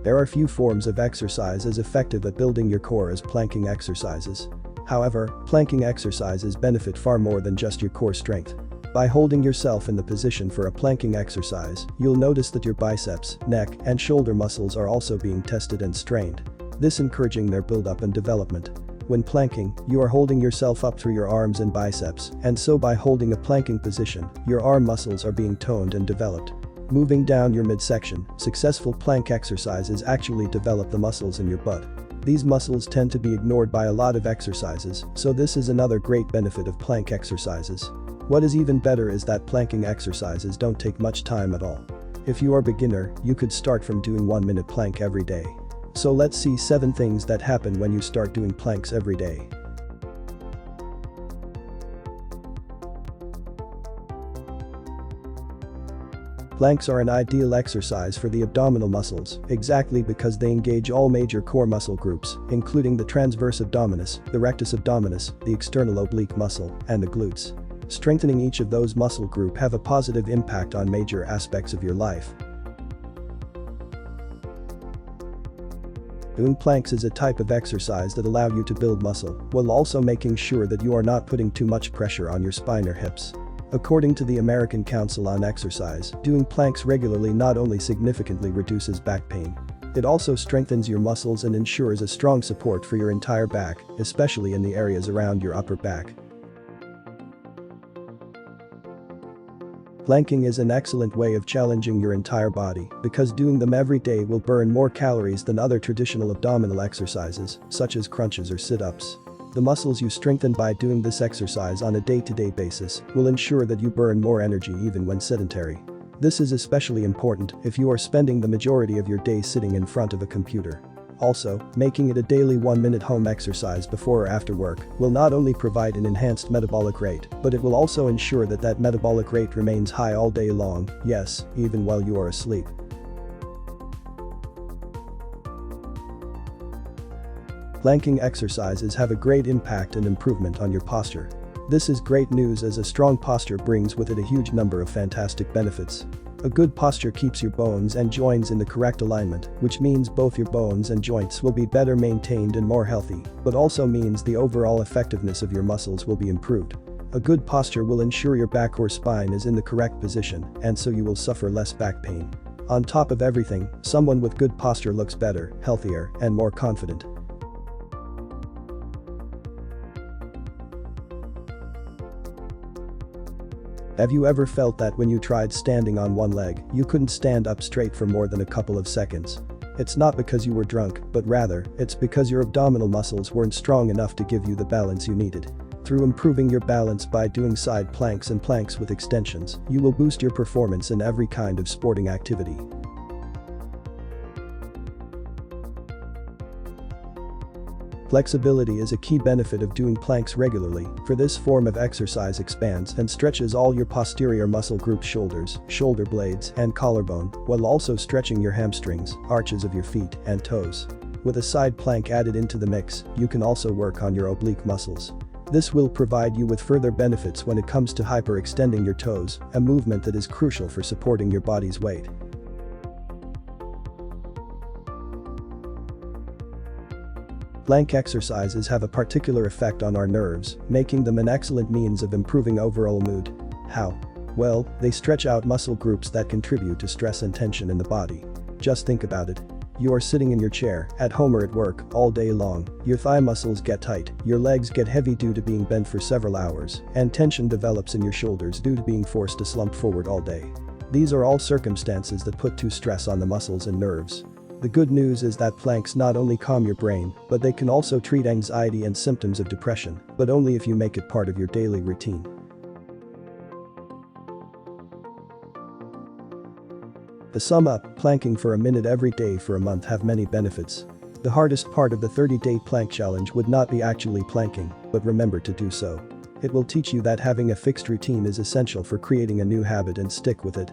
There are few forms of exercise as effective at building your core as planking exercises. However, planking exercises benefit far more than just your core strength. By holding yourself in the position for a planking exercise, you'll notice that your biceps, neck, and shoulder muscles are also being tested and strained. This encouraging their buildup and development. When planking, you are holding yourself up through your arms and biceps, and so by holding a planking position, your arm muscles are being toned and developed. Moving down your midsection, successful plank exercises actually develop the muscles in your butt. These muscles tend to be ignored by a lot of exercises, so this is another great benefit of plank exercises. What is even better is that planking exercises don't take much time at all. If you are a beginner, you could start from doing 1-minute plank every day. So let's see 7 things that happen when you start doing planks every day. Planks are an ideal exercise for the abdominal muscles, exactly because they engage all major core muscle groups, including the transverse abdominis, the rectus abdominis, the external oblique muscle, and the glutes. Strengthening each of those muscle groups have a positive impact on major aspects of your life. Doing planks is a type of exercise that allows you to build muscle, while also making sure that you are not putting too much pressure on your spine or hips. According to the American Council on Exercise, doing planks regularly not only significantly reduces back pain, it also strengthens your muscles and ensures a strong support for your entire back, especially in the areas around your upper back. Planking is an excellent way of challenging your entire body because doing them every day will burn more calories than other traditional abdominal exercises, such as crunches or sit-ups. The muscles you strengthen by doing this exercise on a day-to-day basis will ensure that you burn more energy even when sedentary. This is especially important if you are spending the majority of your day sitting in front of a computer. Also, making it a daily 1-minute home exercise before or after work will not only provide an enhanced metabolic rate, but it will also ensure that that metabolic rate remains high all day long, yes, even while you are asleep. Planking exercises have a great impact and improvement on your posture. This is great news as a strong posture brings with it a huge number of fantastic benefits. A good posture keeps your bones and joints in the correct alignment, which means both your bones and joints will be better maintained and more healthy, but also means the overall effectiveness of your muscles will be improved. A good posture will ensure your back or spine is in the correct position, and so you will suffer less back pain. On top of everything, someone with good posture looks better, healthier, and more confident. Have you ever felt that when you tried standing on one leg, you couldn't stand up straight for more than a couple of seconds? It's not because you were drunk, but rather, it's because your abdominal muscles weren't strong enough to give you the balance you needed. Through improving your balance by doing side planks and planks with extensions, you will boost your performance in every kind of sporting activity. Flexibility is a key benefit of doing planks regularly, for this form of exercise expands and stretches all your posterior muscle groups, shoulders, shoulder blades, and collarbone, while also stretching your hamstrings, arches of your feet, and toes. With a side plank added into the mix, you can also work on your oblique muscles. This will provide you with further benefits when it comes to hyperextending your toes, a movement that is crucial for supporting your body's weight. Plank exercises have a particular effect on our nerves, making them an excellent means of improving overall mood. How? Well, they stretch out muscle groups that contribute to stress and tension in the body. Just think about it. You are sitting in your chair, at home or at work, all day long, your thigh muscles get tight, your legs get heavy due to being bent for several hours, and tension develops in your shoulders due to being forced to slump forward all day. These are all circumstances that put stress on the muscles and nerves. The good news is that planks not only calm your brain, but they can also treat anxiety and symptoms of depression, but only if you make it part of your daily routine. To sum up, planking for a minute every day for a month have many benefits. The hardest part of the 30-day plank challenge would not be actually planking, but remember to do so. It will teach you that having a fixed routine is essential for creating a new habit and stick with it.